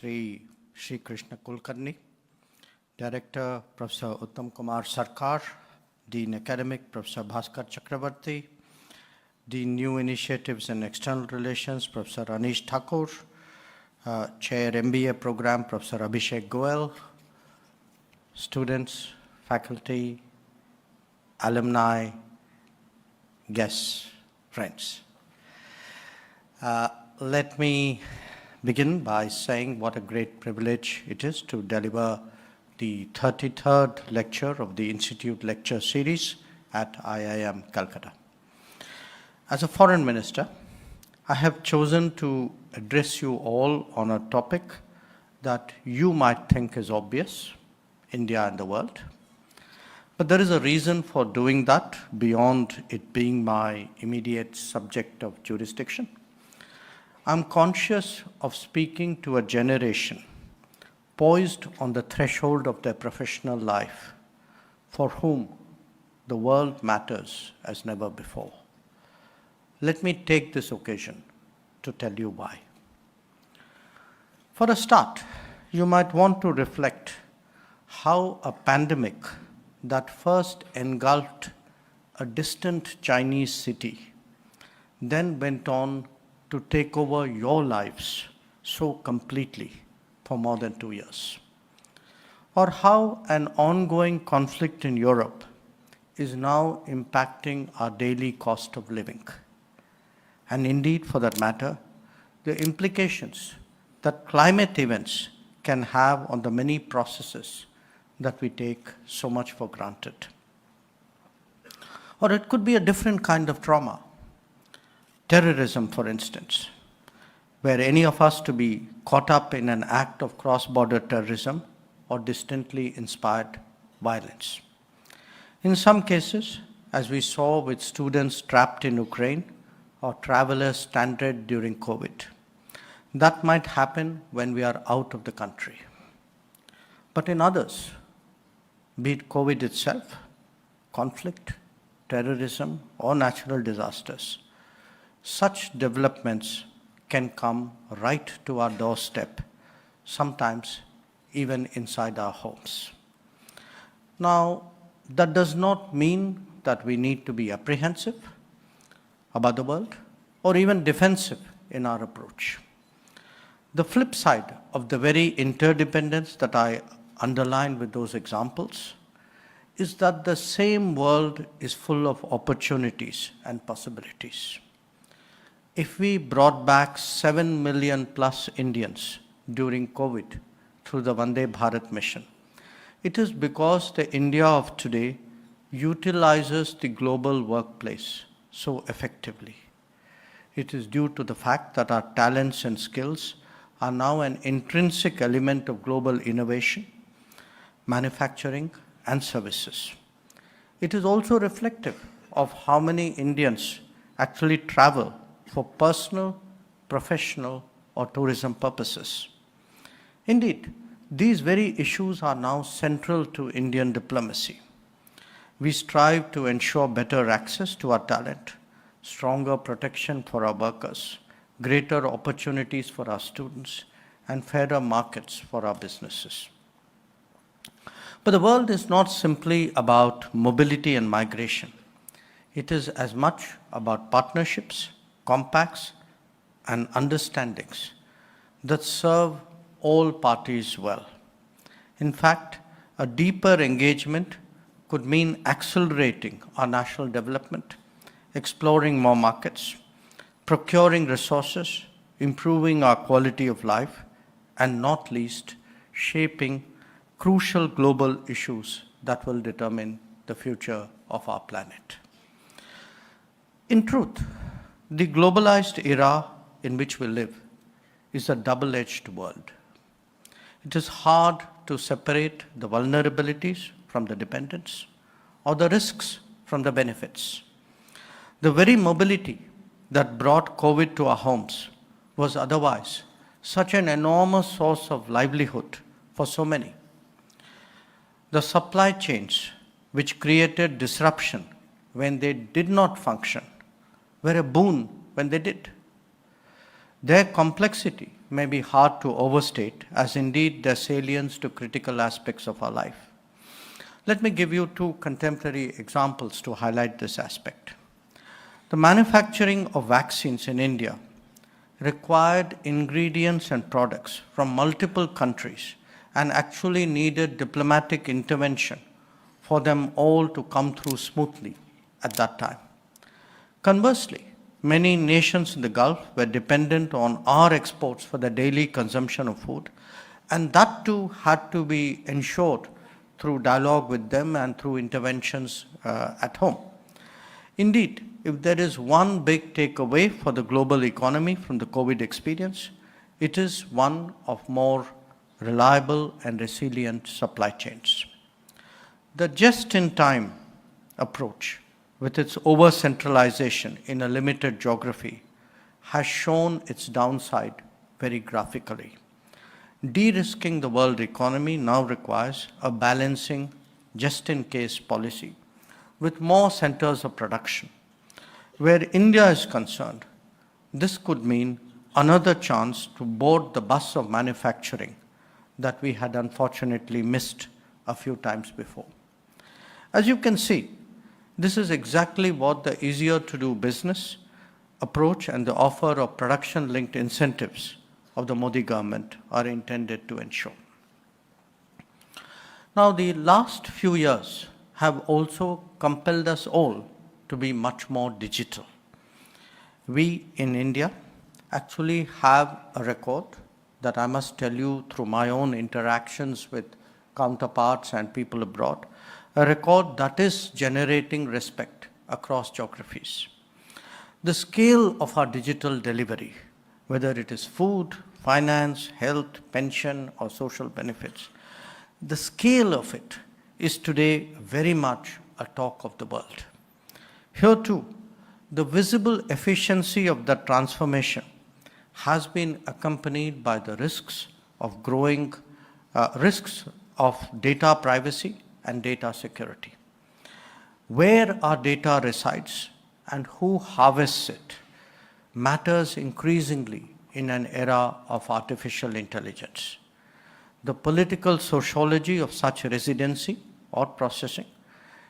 Shri Krishna Kulkarni, Director Professor Uttam Kumar Sarkar, Dean Academic Professor Bhaskar Chakrabarti, Dean New Initiatives and External Relations Professor Anish Thakur, Chair MBA Program Professor Abhishek Goel, students, faculty, alumni, guests, friends. Let me begin by saying what a great privilege it is to deliver the 33rd lecture of the Institute Lecture Series at IIM Kolkata. As a foreign minister, I have chosen to address you all on a topic that you might think is obvious, India and the world. But there is a reason for doing that beyond it being my immediate subject of jurisdiction. I'm conscious of speaking to a generation poised on the threshold of their professional life, for whom the world matters as never before. Let me take this occasion to tell you why. For a start, you might want to reflect how a pandemic that first engulfed a distant Chinese city then went on to take over your lives so completely for more than 2 years. Or how an ongoing conflict in Europe is now impacting our daily cost of living. And indeed, for that matter, the implications that climate events can have on the many processes that we take so much for granted. Or it could be a different kind of trauma. Terrorism, for instance, where any of us to be caught up in an act of cross-border terrorism or distantly inspired violence. In some cases, as we saw with students trapped in Ukraine or travelers stranded during COVID, that might happen when we are out of the country. But in others, be it COVID itself, conflict, terrorism, or natural disasters, such developments can come right to our doorstep, sometimes even inside our homes. Now, that does not mean that we need to be apprehensive about the world or even defensive in our approach. The flip side of the very interdependence that I underlined with those examples is that the same world is full of opportunities and possibilities. If we brought back 7 million plus Indians during COVID through the Vande Bharat mission, it is because the India of today utilizes the global workplace so effectively. It is due to the fact that our talents and skills are now an intrinsic element of global innovation, manufacturing, and services. It is also reflective of how many Indians actually travel for personal, professional, or tourism purposes. Indeed, these very issues are now central to Indian diplomacy. We strive to ensure better access to our talent, stronger protection for our workers, greater opportunities for our students, and fairer markets for our businesses. But the world is not simply about mobility and migration. It is as much about partnerships, compacts, and understandings that serve all parties well. In fact, a deeper engagement could mean accelerating our national development, exploring more markets, procuring resources, improving our quality of life, and not least, shaping crucial global issues that will determine the future of our planet. In truth, the globalized era in which we live is a double-edged world. It is hard to separate the vulnerabilities from the dependence or the risks from the benefits. The very mobility that brought COVID to our homes was otherwise such an enormous source of livelihood for so many. The supply chains which created disruption when they did not function were a boon when they did. Their complexity may be hard to overstate, as indeed their salience to critical aspects of our life. Let me give you two contemporary examples to highlight this aspect. The manufacturing of vaccines in India required ingredients and products from multiple countries and actually needed diplomatic intervention for them all to come through smoothly at that time. Conversely, many nations in the Gulf were dependent on our exports for the daily consumption of food, and that too had to be ensured through dialogue with them and through interventions at home. Indeed, if there is one big takeaway for the global economy from the COVID experience, it is one of more reliable and resilient supply chains. The just-in-time approach, with its over-centralization in a limited geography, has shown its downside very graphically. De-risking the world economy now requires a balancing just-in-case policy with more centers of production. Where India is concerned, this could mean another chance to board the bus of manufacturing that we had unfortunately missed a few times before. As you can see, this is exactly what the easier to do business approach and the offer of production-linked incentives of the Modi government are intended to ensure. Now, the last few years have also compelled us all to be much more digital. We in India actually have a record that I must tell you through my own interactions with counterparts and people abroad, a record that is generating respect across geographies. The scale of our digital delivery, whether it is food, finance, health, pension, or social benefits, the scale of it is today very much a talk of the world. Here too, the visible efficiency of that transformation has been accompanied by the risks of risks of data privacy and data security. Where our data resides and who harvests it matters increasingly in an era of artificial intelligence. The political sociology of such residency or processing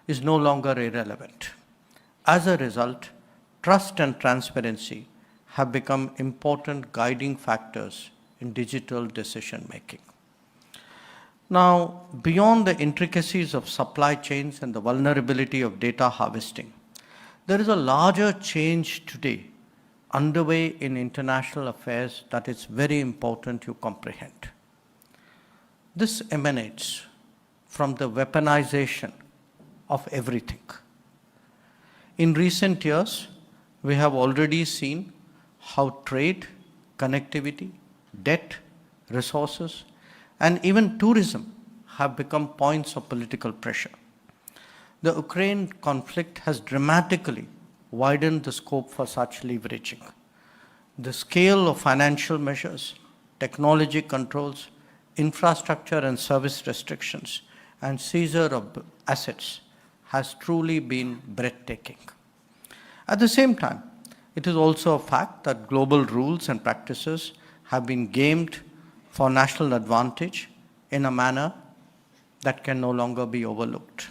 is no longer irrelevant. As a result, trust and transparency have become important guiding factors in digital decision making. Now, beyond the intricacies of supply chains and the vulnerability of data harvesting, there is a larger change today underway in international affairs that it's very important you comprehend. This emanates from the weaponization of everything. In recent years, we have already seen how trade, connectivity, debt, resources, and even tourism have become points of political pressure. The Ukraine conflict has dramatically widened the scope for such leveraging. The scale of financial measures, technology controls, infrastructure and service restrictions, and seizure of assets has truly been breathtaking. At the same time, it is also a fact that global rules and practices have been gamed for national advantage in a manner that can no longer be overlooked.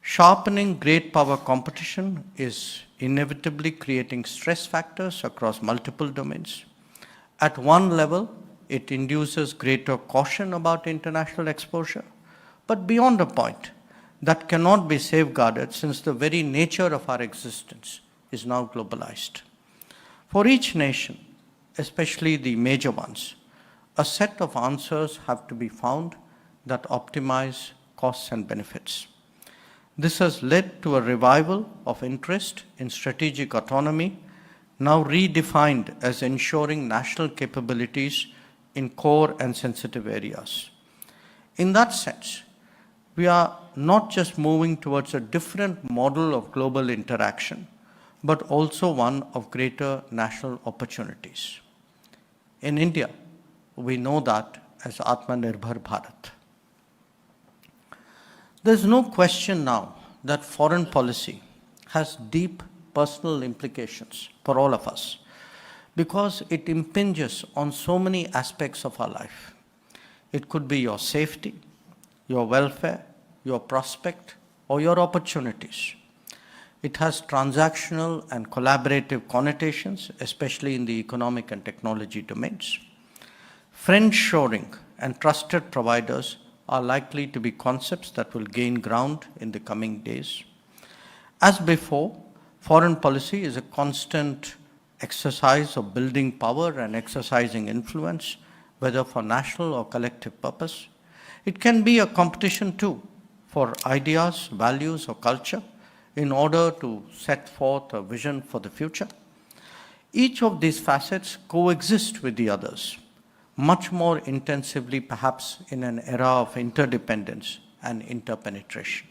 Sharpening great power competition is inevitably creating stress factors across multiple domains. At one level, it induces greater caution about international exposure, but beyond a point, that cannot be safeguarded since the very nature of our existence is now globalized. For each nation, especially the major ones, a set of answers have to be found that optimize costs and benefits. This has led to a revival of interest in strategic autonomy, now redefined as ensuring national capabilities in core and sensitive areas. In that sense, we are not just moving towards a different model of global interaction, but also one of greater national opportunities. In India, we know that as Atmanirbhar Bharat. There's no question now that foreign policy has deep personal implications for all of us, because it impinges on so many aspects of our life. It could be your safety, your welfare, your prospect, or your opportunities. It has transactional and collaborative connotations, especially in the economic and technology domains. Friend-shoring and trusted providers are likely to be concepts that will gain ground in the coming days. As before, foreign policy is a constant exercise of building power and exercising influence, whether for national or collective purpose. It can be a competition too for ideas, values, or culture in order to set forth a vision for the future. Each of these facets coexist with the others, much more intensively perhaps in an era of interdependence and interpenetration.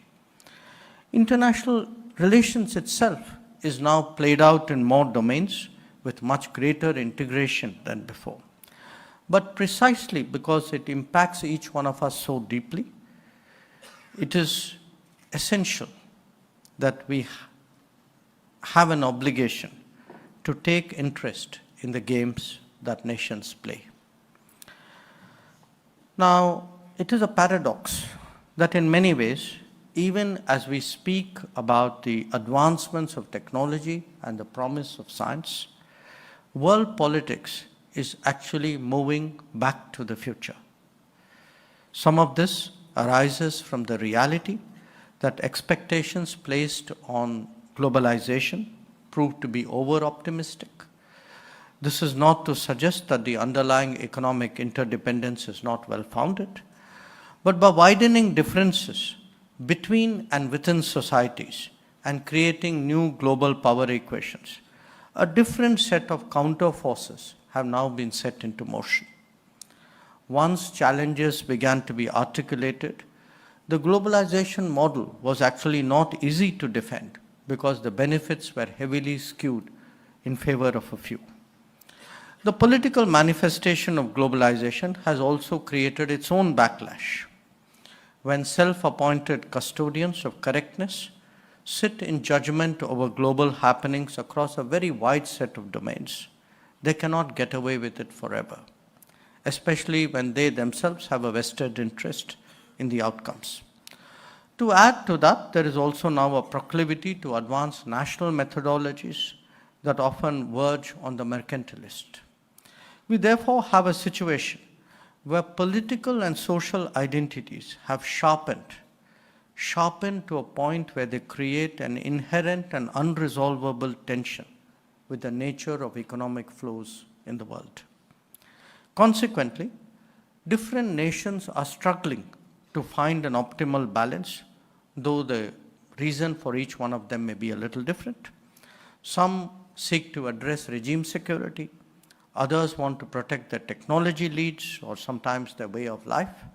International relations itself is now played out in more domains with much greater integration than before. But precisely because it impacts each one of us so deeply, it is essential that we have an obligation to take interest in the games that nations play. Now, it is a paradox that in many ways, even as we speak about the advancements of technology and the promise of science, world politics is actually moving back to the future. Some of this arises from the reality that expectations placed on globalization proved to be over-optimistic. This is not to suggest that the underlying economic interdependence is not well-founded, but by widening differences between and within societies and creating new global power equations, a different set of counter forces have now been set into motion. Once challenges began to be articulated, the globalization model was actually not easy to defend because the benefits were heavily skewed in favor of a few. The political manifestation of globalization has also created its own backlash. When self-appointed custodians of correctness sit in judgment over global happenings across a very wide set of domains, they cannot get away with it forever, especially when they themselves have a vested interest in the outcomes. To add to that, there is also now a proclivity to advance national methodologies that often verge on the mercantilist. We therefore have a situation where political and social identities have sharpened to a point where they create an inherent and unresolvable tension with the nature of economic flows in the world. Consequently, different nations are struggling to find an optimal balance, though the reason for each one of them may be a little different. Some seek to address regime security, others want to protect their technology leads or sometimes their way of life,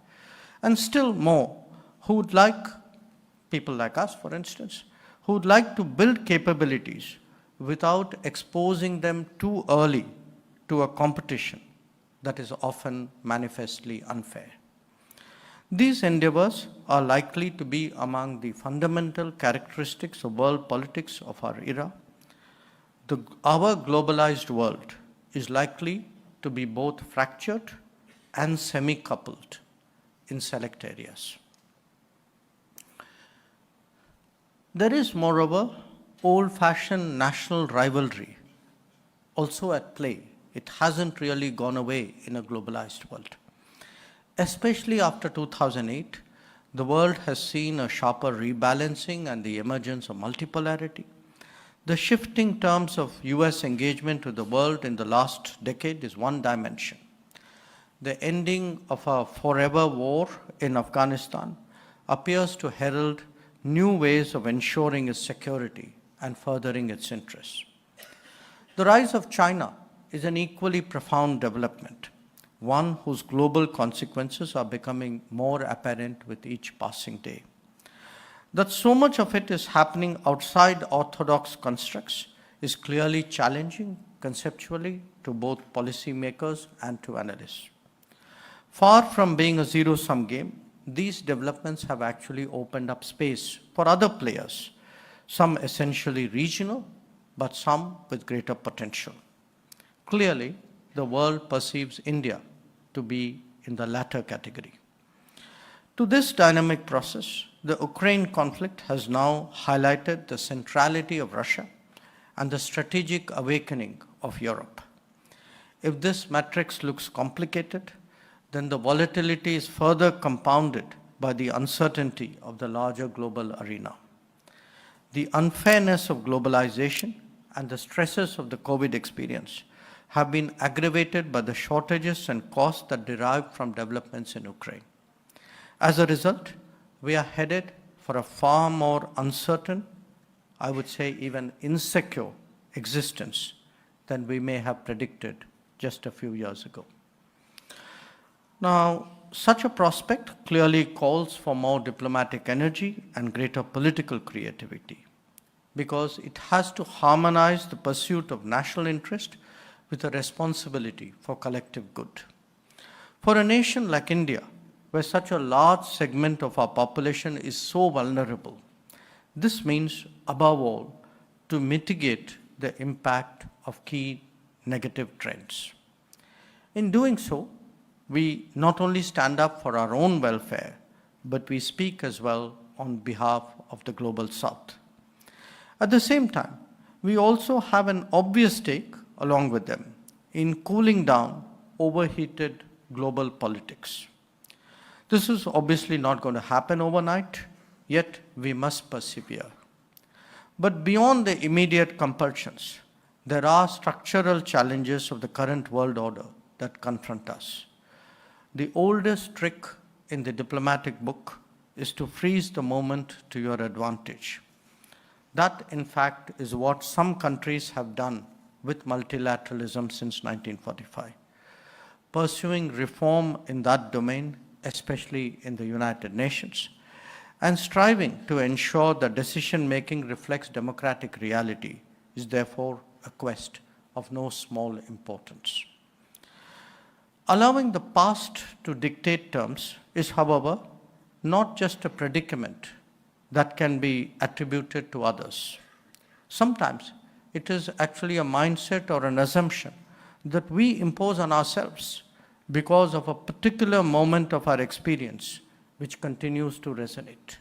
and still more who would like, people like us for instance, who would like to build capabilities without exposing them too early to a competition that is often manifestly unfair. These endeavors are likely to be among the fundamental characteristics of world politics of our era. Our globalized world is likely to be both fractured and semi-coupled in select areas. There is, moreover, old-fashioned national rivalry also at play. It hasn't really gone away in a globalized world. Especially after 2008, the world has seen a sharper rebalancing and the emergence of multipolarity. The shifting terms of US engagement with the world in the last decade is one dimension. The ending of a forever war in Afghanistan appears to herald new ways of ensuring its security and furthering its interests. The rise of China is an equally profound development, one whose global consequences are becoming more apparent with each passing day. That so much of it is happening outside orthodox constructs is clearly challenging conceptually to both policymakers and to analysts. Far from being a zero-sum game, these developments have actually opened up space for other players, some essentially regional, but some with greater potential. Clearly, the world perceives India to be in the latter category. To this dynamic process, the Ukraine conflict has now highlighted the centrality of Russia and the strategic awakening of Europe. If this matrix looks complicated, then the volatility is further compounded by the uncertainty of the larger global arena. The unfairness of globalization and the stresses of the COVID experience have been aggravated by the shortages and costs that derive from developments in Ukraine. As a result, we are headed for a far more uncertain, I would say even insecure existence than we may have predicted just a few years ago. Now, such a prospect clearly calls for more diplomatic energy and greater political creativity, because it has to harmonize the pursuit of national interest with a responsibility for collective good. For a nation like India, where such a large segment of our population is so vulnerable, this means, above all, to mitigate the impact of key negative trends. In doing so, we not only stand up for our own welfare, but we speak as well on behalf of the global South. At the same time, we also have an obvious stake, along with them, in cooling down overheated global politics. This is obviously not going to happen overnight, yet we must persevere. But beyond the immediate compulsions, there are structural challenges of the current world order that confront us. The oldest trick in the diplomatic book is to freeze the moment to your advantage. That, in fact, is what some countries have done with multilateralism since 1945. Pursuing reform in that domain, especially in the United Nations, and striving to ensure that decision-making reflects democratic reality is therefore a quest of no small importance. Allowing the past to dictate terms is, however, not just a predicament that can be attributed to others. Sometimes it is actually a mindset or an assumption that we impose on ourselves because of a particular moment of our experience which continues to resonate.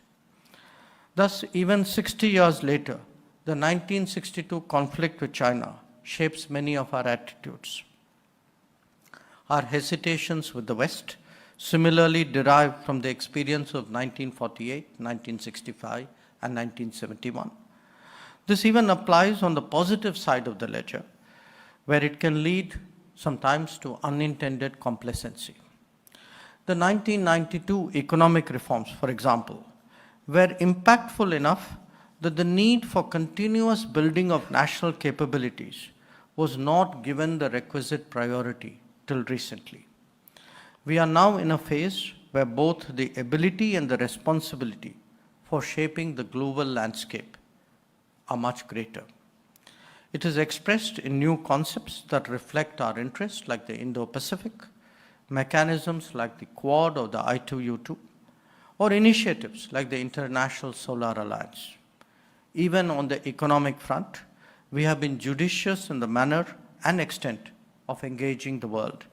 Thus, even 60 years later, the 1962 conflict with China shapes many of our attitudes. Our hesitations with the West similarly derive from the experience of 1948, 1965, and 1971. This even applies on the positive side of the ledger, where it can lead sometimes to unintended complacency. The 1992 economic reforms, for example, were impactful enough that the need for continuous building of national capabilities was not given the requisite priority till recently. We are now in a phase where both the ability and the responsibility for shaping the global landscape are much greater. It is expressed in new concepts that reflect our interests, like the Indo-Pacific, mechanisms like the Quad or the I2U2, or initiatives like the International Solar Alliance. Even on the economic front, we have been judicious in the manner and extent of engaging the world,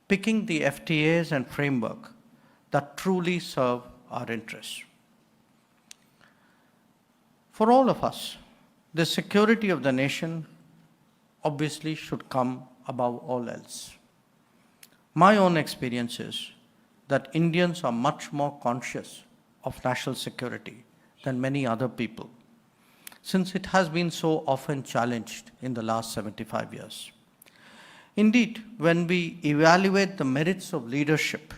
picking the FTAs and framework that truly serve our interests. For all of us, the security of the nation obviously should come above all else. My own experience is that Indians are much more conscious of national security than many other people, since it has been so often challenged in the last 75 years. Indeed, when we evaluate the merits of leadership,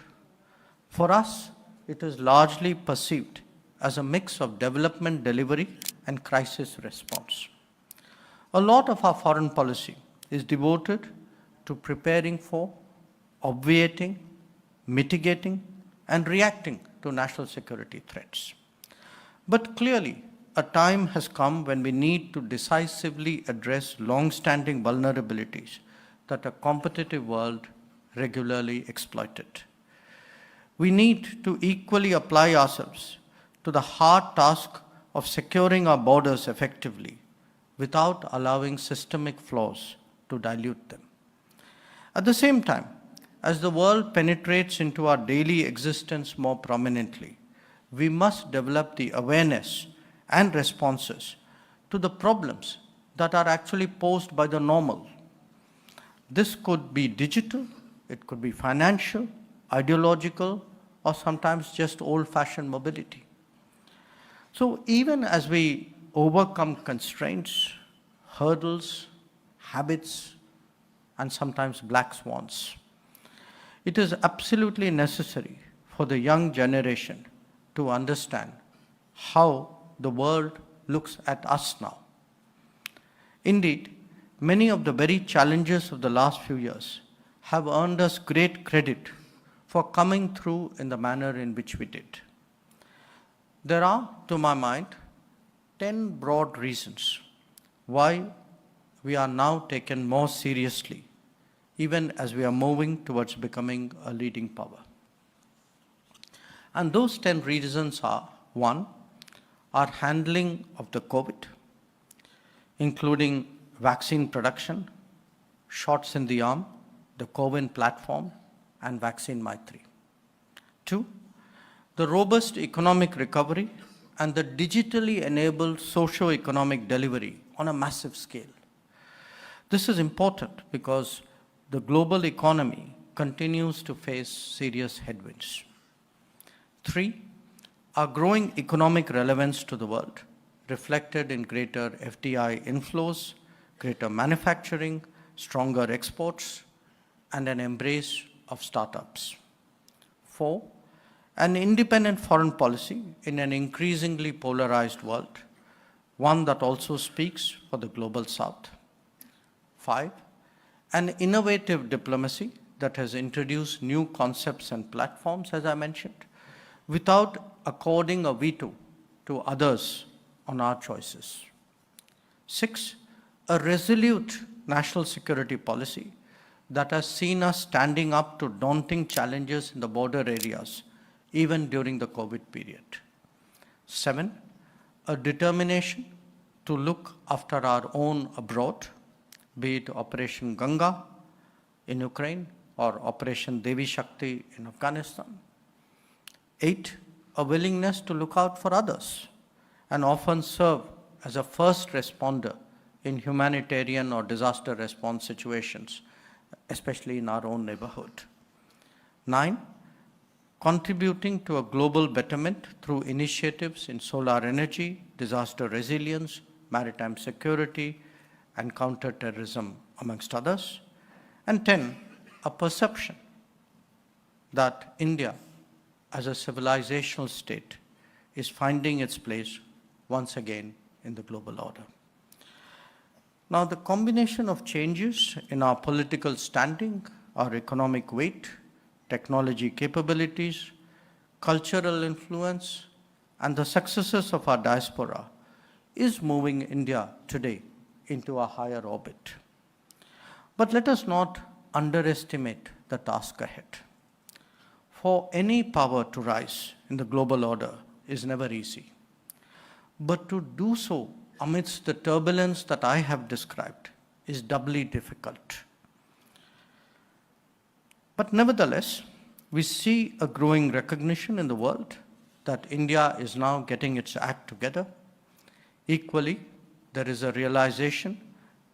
for us, it is largely perceived as a mix of development delivery and crisis response. A lot of our foreign policy is devoted to preparing for, obviating, mitigating, and reacting to national security threats. But clearly, a time has come when we need to decisively address long-standing vulnerabilities that a competitive world regularly exploited. We need to equally apply ourselves to the hard task of securing our borders effectively without allowing systemic flaws to dilute them. At the same time, as the world penetrates into our daily existence more prominently, we must develop the awareness and responses to the problems that are actually posed by the normal. This could be digital, it could be financial, ideological, or sometimes just old-fashioned mobility. So even as we overcome constraints, hurdles, habits, and sometimes black swans, it is absolutely necessary for the young generation to understand how the world looks at us now. Indeed, many of the very challenges of the last few years have earned us great credit for coming through in the manner in which we did. There are, to my mind, 10 broad reasons why we are now taken more seriously, even as we are moving towards becoming a leading power. And those 10 reasons are: 1, our handling of the COVID, including vaccine production, shots in the arm, the COVID platform, and Vaccine Maitri. 2, the robust economic recovery and the digitally enabled socio-economic delivery on a massive scale. This is important because the global economy continues to face serious headwinds. 3, our growing economic relevance to the world, reflected in greater FDI inflows, greater manufacturing, stronger exports, and an embrace of startups. 4, an independent foreign policy in an increasingly polarized world, one that also speaks for the global south. 5, an innovative diplomacy that has introduced new concepts and platforms, as I mentioned, without according a veto to others on our choices. 6, a resolute national security policy that has seen us standing up to daunting challenges in the border areas, even during the COVID period. 7, a determination to look after our own abroad, be it Operation Ganga in Ukraine or Operation Devi Shakti in Afghanistan. 8, a willingness to look out for others and often serve as a first responder in humanitarian or disaster response situations, especially in our own neighborhood. 9, contributing to a global betterment through initiatives in solar energy, disaster resilience, maritime security, and counterterrorism, amongst others. And 10, a perception that India, as a civilizational state, is finding its place once again in the global order. Now, the combination of changes in our political standing, our economic weight, technology capabilities, cultural influence, and the successes of our diaspora is moving India today into a higher orbit. But let us not underestimate the task ahead. For any power to rise in the global order is never easy. But to do so amidst the turbulence that I have described is doubly difficult. But nevertheless, we see a growing recognition in the world that India is now getting its act together. Equally, there is a realization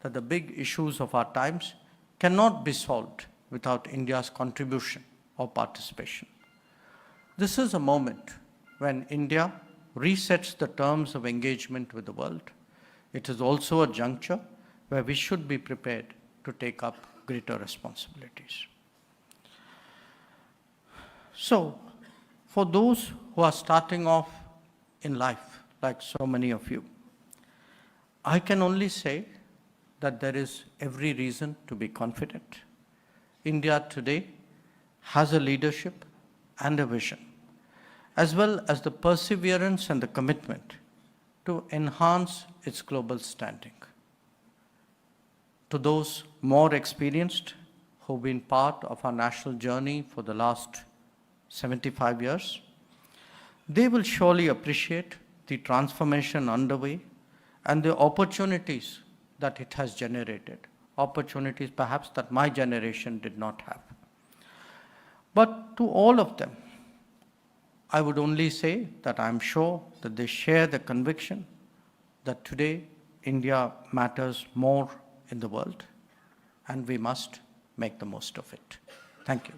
that the big issues of our times cannot be solved without India's contribution or participation. This is a moment when India resets the terms of engagement with the world. It is also a juncture where we should be prepared to take up greater responsibilities. So, for those who are starting off in life, like so many of you, I can only say that there is every reason to be confident. India today has a leadership and a vision, as well as the perseverance and the commitment to enhance its global standing. To those more experienced who've been part of our national journey for the last 75 years, they will surely appreciate the transformation underway and the opportunities that it has generated opportunities perhaps that my generation did not have. But to all of them, I would only say that I'm sure that they share the conviction that today India matters more in the world, and we must make the most of it. Thank you.